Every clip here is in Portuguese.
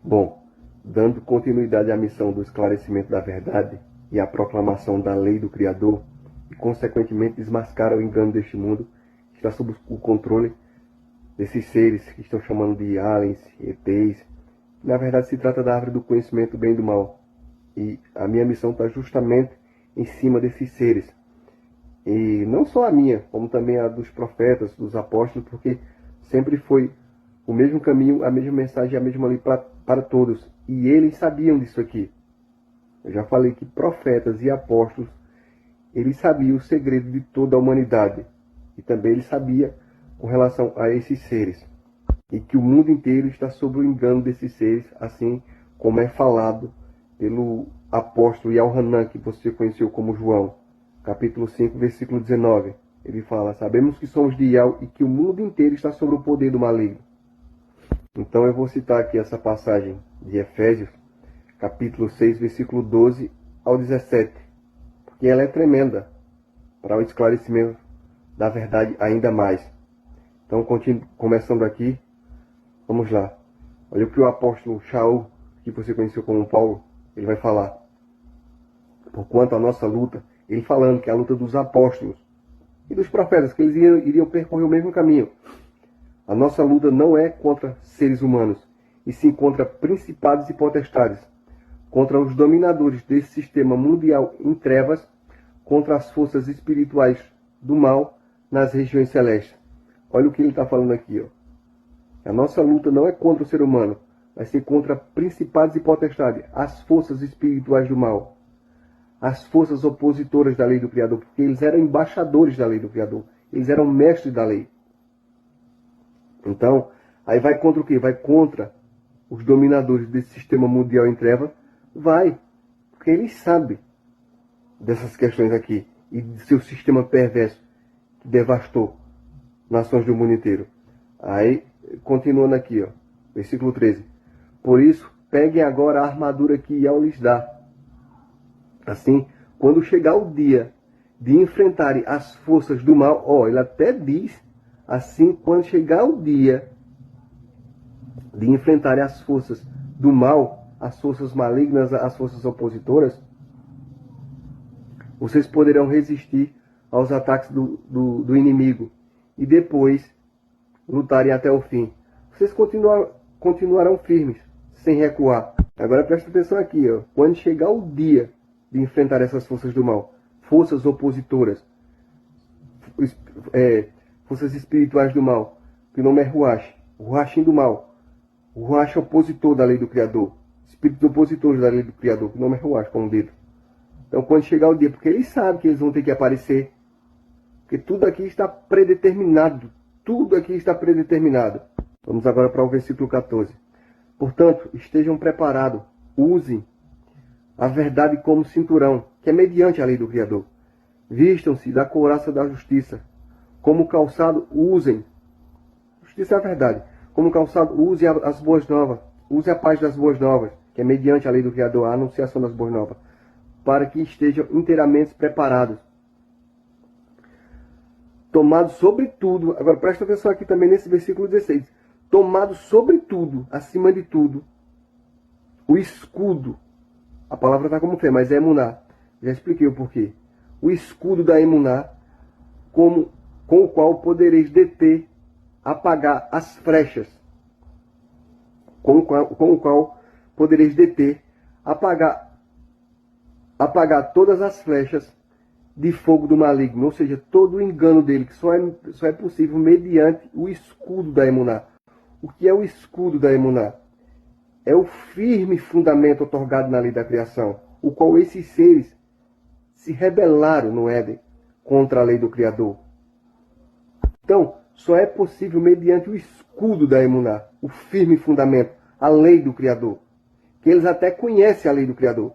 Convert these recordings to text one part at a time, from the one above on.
Bom, dando continuidade à missão do esclarecimento da verdade e à proclamação da lei do Criador, e consequentemente desmascarar o engano deste mundo, que está sob o controle desses seres que estão chamando de aliens, ETs. Na verdade se trata da árvore do conhecimento do bem e do mal. E a minha missão está justamente em cima desses seres. E não só a minha, como também a dos profetas, dos apóstolos, porque sempre foi o mesmo caminho, a mesma mensagem, a mesma lei para todos. E eles sabiam disso aqui. Eu já falei que profetas e apóstolos, eles sabiam o segredo de toda a humanidade. E também eles sabiam com relação a esses seres. E que o mundo inteiro está sob o engano desses seres, assim como é falado pelo apóstolo Yohanan, que você conheceu como João. Capítulo 5, versículo 19. Ele fala: sabemos que somos de Yahweh e que o mundo inteiro está sob o poder do maligno. Então eu vou citar aqui essa passagem de Efésios, capítulo 6, versículo 12 ao 17. Porque ela é tremenda para o esclarecimento da verdade ainda mais. Então, começando aqui, vamos lá. Olha o que o apóstolo Shaul, que você conheceu como Paulo, ele vai falar. Porquanto a nossa luta, ele falando que é a luta dos apóstolos e dos profetas, que eles iriam percorrer o mesmo caminho. A nossa luta não é contra seres humanos, e sim contra principados e potestades, contra os dominadores desse sistema mundial em trevas, contra as forças espirituais do mal nas regiões celestes. Olha o que ele está falando aqui. A nossa luta não é contra o ser humano, mas sim contra principados e potestades, as forças espirituais do mal, as forças opositoras da lei do Criador, porque eles eram embaixadores da lei do Criador, eles eram mestres da lei. Então, aí vai contra o quê? Vai contra os dominadores desse sistema mundial em treva? Vai, porque eles sabem dessas questões aqui e de seu sistema perverso que devastou nações do mundo inteiro. Aí, continuando aqui, versículo 13. Por isso, peguem agora a armadura que Yahweh lhes dá. Assim, quando chegar o dia de enfrentarem as forças do mal, ele até diz, assim, quando chegar o dia de enfrentarem as forças do mal, as forças malignas, as forças opositoras, vocês poderão resistir aos ataques do inimigo e depois lutarem até o fim. Vocês continuarão firmes, sem recuar. Agora presta atenção aqui, quando chegar o dia de enfrentar essas forças do mal, forças opositoras, forças espirituais do mal, que o nome é Ruach, o Ruachim do mal, o Ruach opositor da lei do Criador, espíritos opositores da lei do Criador, que o nome é Ruach, com o dedo. Então quando chegar o dia, porque eles sabem que eles vão ter que aparecer, porque tudo aqui está predeterminado, tudo aqui está predeterminado. Vamos agora para o versículo 14. Portanto, estejam preparados, usem a verdade como cinturão, que é mediante a lei do Criador. Vistam-se da couraça da justiça. Como calçado, usem. Justiça é a verdade. Como calçado, use as boas novas. Use a paz das boas novas, que é mediante a lei do Criador, a anunciação das boas novas. Para que estejam inteiramente preparados. Tomados sobretudo, agora presta atenção aqui também nesse versículo 16. Tomados sobretudo, acima de tudo, o escudo. A palavra está como fé, mas é emuná. Já expliquei o porquê. O escudo da emuná, com o qual podereis deter, apagar as flechas. Com o qual podereis deter, apagar todas as flechas de fogo do maligno. Ou seja, todo o engano dele, que só é possível mediante o escudo da emuná. O que é o escudo da emuná? É o firme fundamento otorgado na lei da criação, o qual esses seres se rebelaram no Éden contra a lei do Criador. Então, só é possível mediante o escudo da emuná, o firme fundamento, a lei do Criador. Que eles até conhecem a lei do Criador.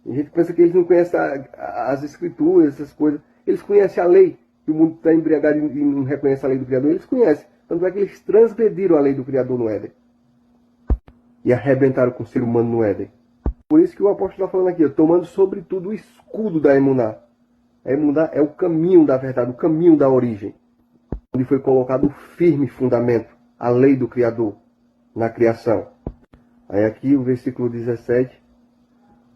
A gente pensa que eles não conhecem as escrituras, essas coisas. Eles conhecem a lei, que o mundo está embriagado e não reconhece a lei do Criador. Eles conhecem. Tanto é que eles transgrediram a lei do Criador no Éden. E arrebentaram com o ser humano no Éden. Por isso que o apóstolo está falando aqui, tomando sobretudo o escudo da emuná. A emuná é o caminho da verdade, o caminho da origem. Onde foi colocado o firme fundamento, a lei do Criador na criação. Aí aqui o versículo 17.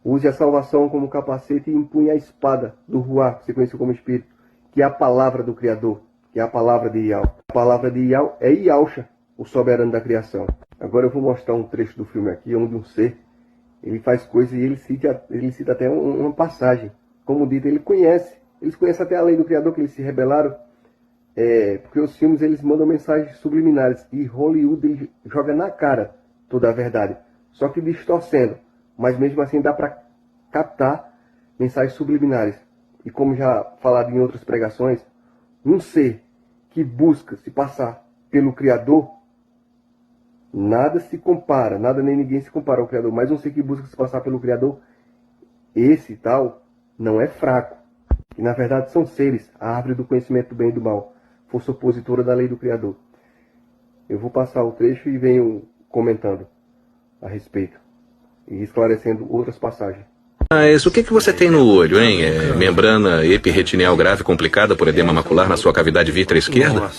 Use a salvação como capacete e empunhe a espada do Ruá, que você conhece como Espírito, que é a palavra do Criador, que é a palavra de Ial. A palavra de Ial é Ialcha, o soberano da criação. Agora eu vou mostrar um trecho do filme aqui, onde um ser, ele faz coisas e ele cita até uma passagem. Como dito, eles conhecem até a lei do Criador, que eles se rebelaram, porque os filmes eles mandam mensagens subliminares, e Hollywood ele joga na cara toda a verdade, só que distorcendo, mas mesmo assim dá para captar mensagens subliminares. E como já falado em outras pregações, um ser que busca se passar pelo Criador, nada se compara, nada nem ninguém se compara ao Criador, mas um ser que busca se passar pelo Criador, esse tal, não é fraco. Que na verdade são seres, a árvore do conhecimento do bem e do mal, força opositora da lei do Criador. Eu vou passar o trecho e venho comentando a respeito e esclarecendo outras passagens. Mas o que você tem no olho, hein? É membrana epiretineal grave complicada por edema macular na sua cavidade vítrea esquerda?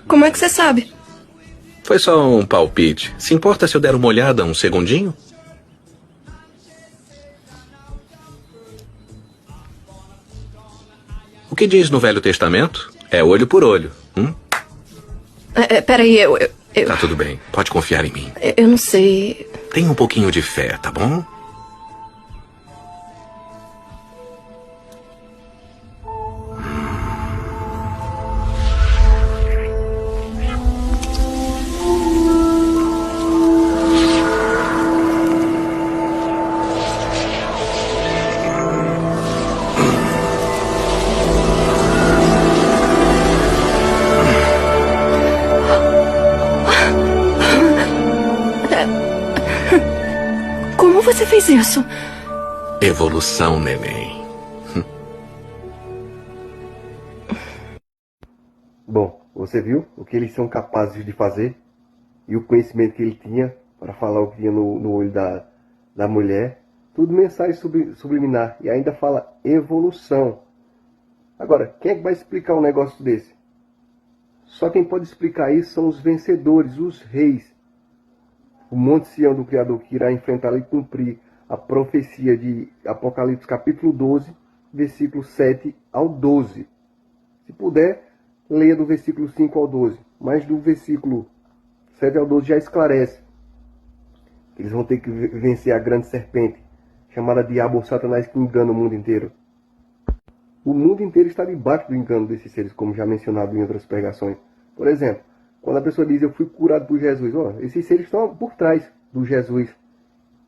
Como é que você sabe? Foi só um palpite. Se importa se eu der uma olhada um segundinho? O que diz no Velho Testamento? É olho por olho. Peraí, eu... Tá tudo bem. Pode confiar em mim. Eu não sei... Tenha um pouquinho de fé, tá bom? Como você fez isso? Evolução, neném. Bom, você viu o que eles são capazes de fazer e o conhecimento que ele tinha para falar o que tinha no olho da mulher. Tudo mensagem subliminar e ainda fala evolução. Agora, quem é que vai explicar um negócio desse? Só quem pode explicar isso são os vencedores, os reis. O Monte Sião do Criador que irá enfrentar e cumprir a profecia de Apocalipse capítulo 12, versículo 7 ao 12. Se puder, leia do versículo 5 ao 12. Mas do versículo 7 ao 12 já esclarece. Eles vão ter que vencer a grande serpente, chamada Diabo ou Satanás, que engana o mundo inteiro. O mundo inteiro está debaixo do engano desses seres, como já mencionado em outras pregações. Por exemplo, quando a pessoa diz, eu fui curado por Jesus, esses seres estão por trás do Jesus.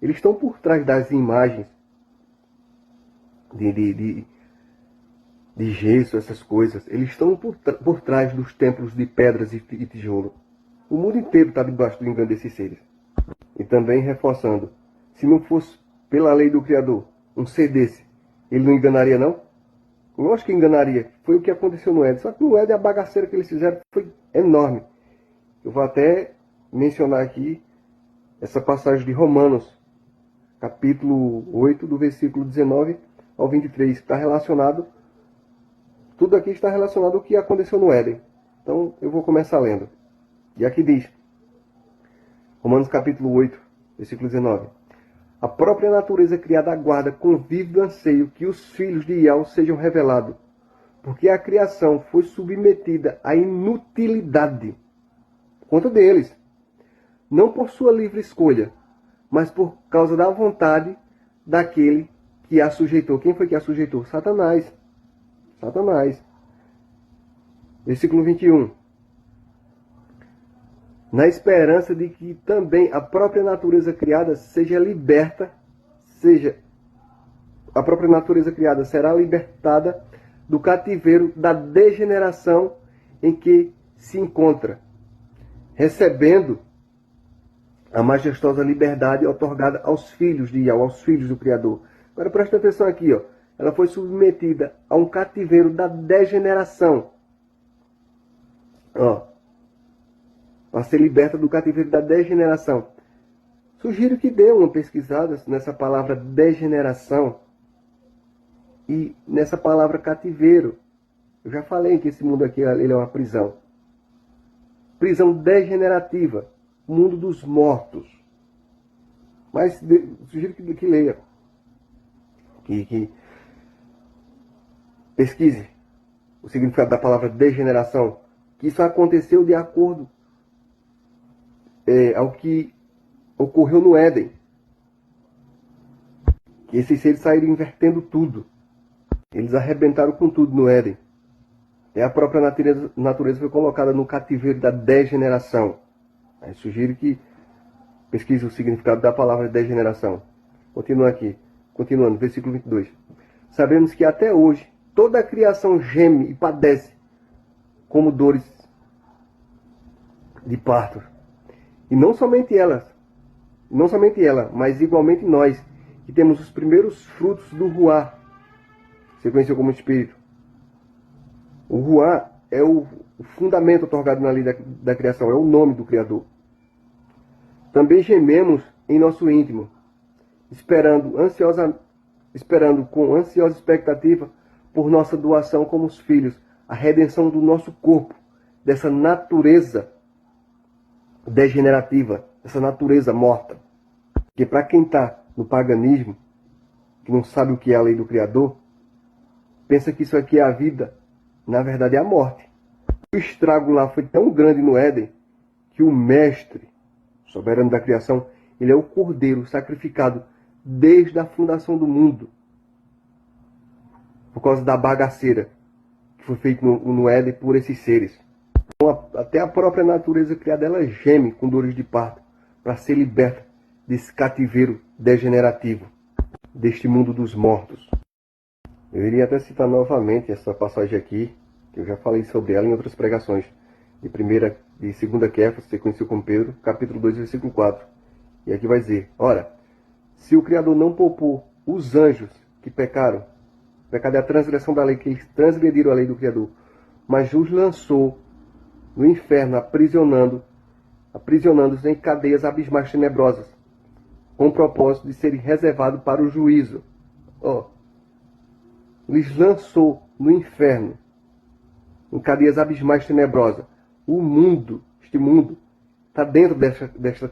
Eles estão por trás das imagens de gesso, essas coisas. Eles estão por trás dos templos de pedras e tijolo. O mundo inteiro está debaixo do engano desses seres. E também reforçando, se não fosse pela lei do Criador, um ser desse, ele não enganaria não? Lógico que enganaria. Foi o que aconteceu no Éden. Só que no Éden a bagaceira que eles fizeram foi enorme. Eu vou até mencionar aqui essa passagem de Romanos, capítulo 8, do versículo 19 ao 23, que está relacionado, tudo aqui está relacionado ao que aconteceu no Éden. Então eu vou começar lendo. E aqui diz, Romanos capítulo 8, versículo 19. A própria natureza criada aguarda com vívido anseio que os filhos de Ial sejam revelados, porque a criação foi submetida à inutilidade conta deles, não por sua livre escolha, mas por causa da vontade daquele que a sujeitou. Quem foi que a sujeitou? Satanás. Satanás. Versículo 21. Na esperança de que também a própria natureza criada seja liberta, a própria natureza criada será libertada do cativeiro da degeneração em que se encontra, recebendo a majestosa liberdade otorgada aos filhos de Ial, aos filhos do Criador. Agora presta atenção aqui, ela foi submetida a um cativeiro da degeneração. Para ser liberta do cativeiro da degeneração. Sugiro que dê uma pesquisada nessa palavra degeneração e nessa palavra cativeiro. Eu já falei que esse mundo aqui ele é uma prisão. Prisão degenerativa, mundo dos mortos. Mas sugiro que leia, que pesquise o significado da palavra degeneração, que isso aconteceu de acordo ao que ocorreu no Éden. Que esses seres saíram invertendo tudo. Eles arrebentaram com tudo no Éden. A própria natureza foi colocada no cativeiro da degeneração. Aí sugiro que pesquise o significado da palavra degeneração. Continuando, versículo 22. Sabemos que até hoje toda a criação geme e padece como dores de parto. E não somente ela, mas igualmente nós, que temos os primeiros frutos do Ruá. Você conheceu como Espírito. O Ruá é o fundamento otorgado na lei da criação, é o nome do Criador. Também gememos em nosso íntimo, esperando com ansiosa expectativa por nossa doação como os filhos, a redenção do nosso corpo, dessa natureza degenerativa, dessa natureza morta. Porque para quem está no paganismo, que não sabe o que é a lei do Criador, pensa que isso aqui é a vida, na verdade é a morte. O estrago lá foi tão grande no Éden, que o mestre, soberano da criação, ele é o cordeiro sacrificado desde a fundação do mundo, por causa da bagaceira que foi feita no Éden por esses seres. Então, até a própria natureza criada, ela geme com dores de parto para ser liberta desse cativeiro degenerativo, deste mundo dos mortos. Eu iria até citar novamente essa passagem aqui, que eu já falei sobre ela em outras pregações, de 2 Kéfas, você conheceu como Pedro, capítulo 2, versículo 4. E aqui vai dizer: ora, se o Criador não poupou os anjos que pecaram, pecado é a transgressão da lei, que eles transgrediram a lei do Criador, mas os lançou no inferno, aprisionando-os em cadeias abismais tenebrosas, com o propósito de serem reservados para o juízo. Lhes lançou no inferno, em cadeias abismais tenebrosas. O mundo, este mundo, está dentro destas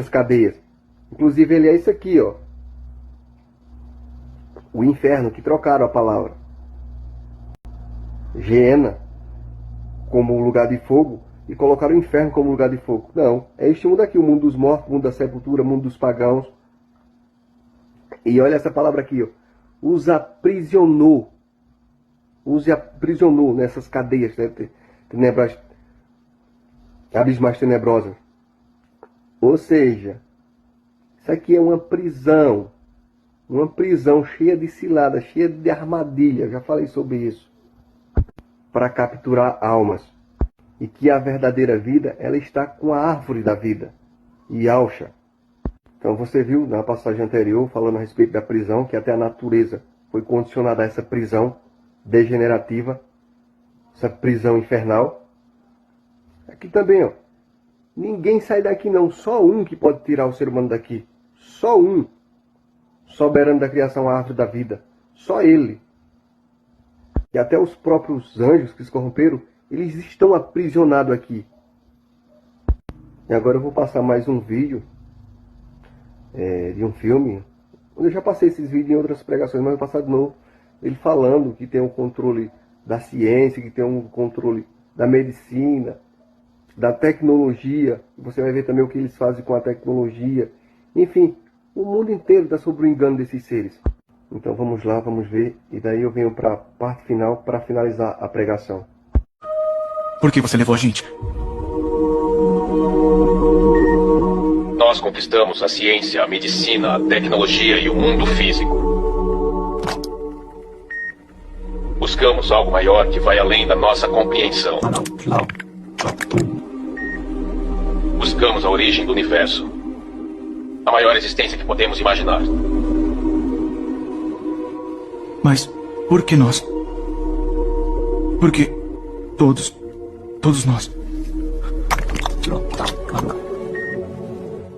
cadeias. Inclusive ele é isso aqui, o inferno, que trocaram a palavra. Geena como lugar de fogo e colocaram o inferno como lugar de fogo. Não, é este mundo aqui, o mundo dos mortos, o mundo da sepultura, o mundo dos pagãos. E olha essa palavra aqui, os aprisionou nessas cadeias, tenebras, abismais tenebrosas. Ou seja, isso aqui é uma prisão cheia de ciladas, cheia de armadilhas. Já falei sobre isso. Para capturar almas. E que a verdadeira vida, ela está com a árvore da vida, Yahshua. Então você viu na passagem anterior, falando a respeito da prisão, que até a natureza foi condicionada a essa prisão degenerativa, essa prisão infernal. Aqui também, ninguém sai daqui não, só um que pode tirar o ser humano daqui. Só um. Soberano da criação, a árvore da vida. Só ele. E até os próprios anjos que se corromperam, eles estão aprisionados aqui. E agora eu vou passar mais um vídeo de um filme. Eu já passei esses vídeos em outras pregações, mas eu vou passar de novo. Ele falando que tem um controle da ciência, que tem um controle da medicina, da tecnologia. Você vai ver também o que eles fazem com a tecnologia. Enfim, o mundo inteiro está sob o engano desses seres. Então vamos lá, vamos ver. E daí eu venho para a parte final para finalizar a pregação. Por que você levou a gente? Nós conquistamos a ciência, a medicina, a tecnologia e o mundo físico. Buscamos algo maior que vai além da nossa compreensão. Buscamos a origem do universo. A maior existência que podemos imaginar. Mas por que nós? Por que todos nós?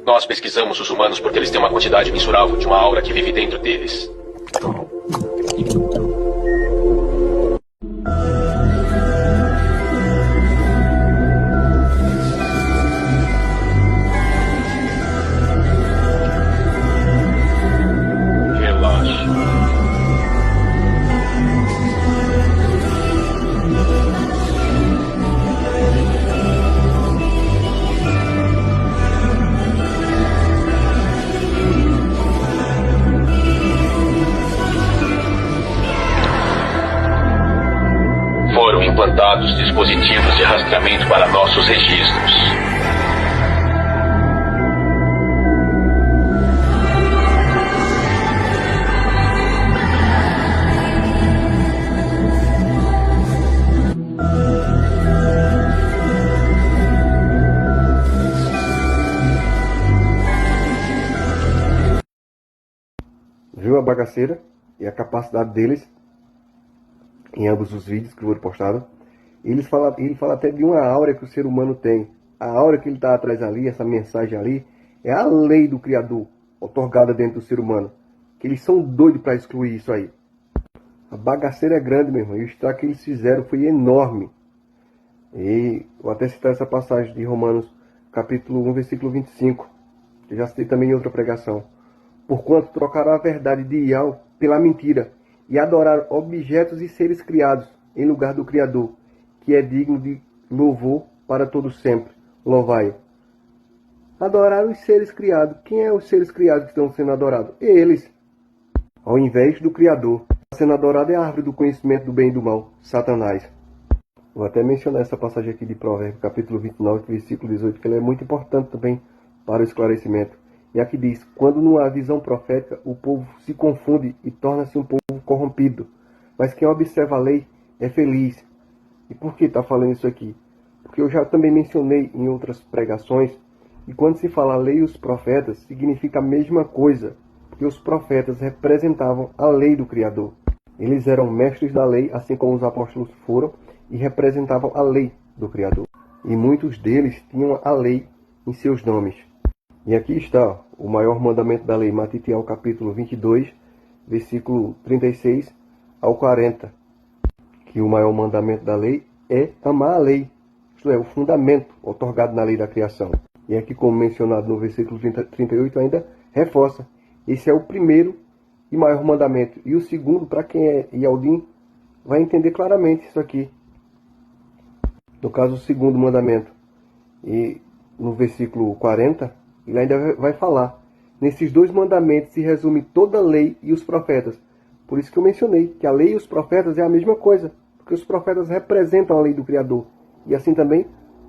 Nós pesquisamos os humanos porque eles têm uma quantidade mensurável de uma aura que vive dentro deles. dotados dispositivos de rastreamento para nossos registros. Viu a bagaceira e a capacidade deles em ambos os vídeos que foram postados? Ele fala até de uma áurea que o ser humano tem. A áurea que ele está atrás ali, essa mensagem ali, é a lei do Criador, otorgada dentro do ser humano. Que eles são doidos para excluir isso aí. A bagaceira é grande, meu irmão. E o estrago que eles fizeram foi enorme. E vou até citar essa passagem de Romanos, capítulo 1, versículo 25. Que eu já citei também em outra pregação. Porquanto trocaram a verdade de Yahweh pela mentira, e adoraram objetos e seres criados, em lugar do Criador, que é digno de louvor para todos sempre. Louvai-o. Adoraram os seres criados. Quem é os seres criados que estão sendo adorados? Eles. Ao invés do Criador. Sendo adorado é a árvore do conhecimento do bem e do mal, Satanás. Vou até mencionar essa passagem aqui de Provérbios, capítulo 29, versículo 18, que ela é muito importante também para o esclarecimento. E aqui diz, quando não há visão profética, o povo se confunde e torna-se um povo corrompido. Mas quem observa a lei é feliz. E por que está falando isso aqui? Porque eu já também mencionei em outras pregações, e quando se fala a lei e os profetas, significa a mesma coisa. Porque os profetas representavam a lei do Criador. Eles eram mestres da lei, assim como os apóstolos foram, e representavam a lei do Criador. E muitos deles tinham a lei em seus nomes. E aqui está o maior mandamento da lei, Matitiel capítulo 22, versículo 36 ao 40. Que o maior mandamento da lei é amar a lei. Isto é, o fundamento otorgado na lei da criação. E aqui, como mencionado no versículo 38, ainda reforça. Esse é o primeiro e maior mandamento. E o segundo, para quem é Yaldim, vai entender claramente isso aqui. No caso, o segundo mandamento. E no versículo 40... ele ainda vai falar. Nesses dois mandamentos se resume toda a lei e os profetas. Por isso que eu mencionei que a lei e os profetas é a mesma coisa. Porque os profetas representam a lei do Criador. E assim também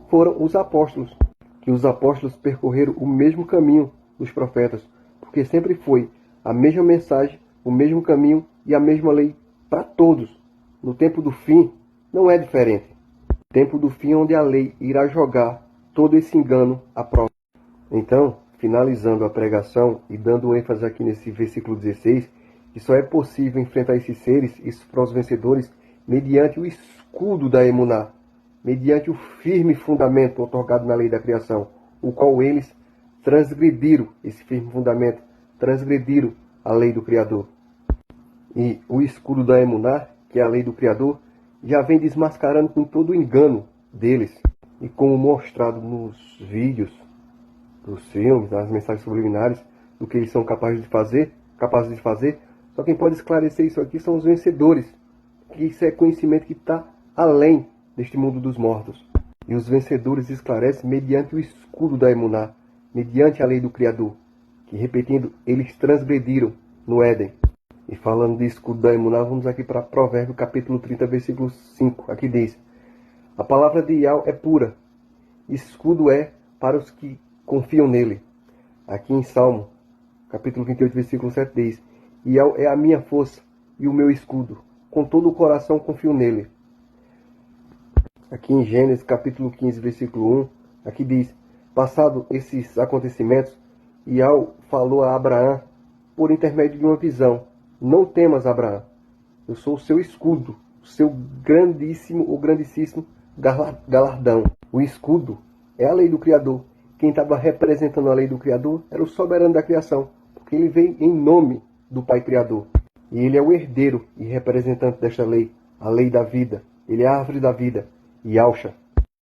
foram os apóstolos. Que os apóstolos percorreram o mesmo caminho dos profetas. Porque sempre foi a mesma mensagem, o mesmo caminho e a mesma lei para todos. No tempo do fim, não é diferente. Tempo do fim onde a lei irá jogar todo esse engano à prova. Então, finalizando a pregação e dando ênfase aqui nesse versículo 16, que só é possível enfrentar esses seres, esses falsos vencedores, mediante o escudo da emuná, mediante o firme fundamento otorgado na lei da criação, o qual eles transgrediram esse firme fundamento, transgrediram a lei do Criador. E o escudo da emuná, que é a lei do Criador, já vem desmascarando com todo o engano deles. E como mostrado nos vídeos, nos filmes, nas mensagens subliminares, do que eles são capazes de fazer, só quem pode esclarecer isso aqui são os vencedores, que isso é conhecimento que está além deste mundo dos mortos. E os vencedores esclarecem mediante o escudo da emuná, mediante a lei do Criador, que, repetindo, eles transgrediram no Éden. E falando de escudo da emuná, vamos aqui para Provérbios capítulo 30, versículo 5, aqui diz, a palavra de Yahweh é pura, escudo é para os que confiam nele. Aqui em Salmo, capítulo 28, versículo 7 diz, Yahweh é a minha força e o meu escudo, com todo o coração confio nele. Aqui em Gênesis, capítulo 15, versículo 1, aqui diz, passado esses acontecimentos, Yahweh falou a Abraão por intermédio de uma visão, não temas, Abraão, eu sou o seu escudo, o seu grandíssimo ou grandíssimo galardão. O escudo é a lei do Criador. Quem estava representando a lei do Criador era o soberano da criação, porque ele veio em nome do Pai Criador. E ele é o herdeiro e representante desta lei, a lei da vida. Ele é a árvore da vida, Yahshua.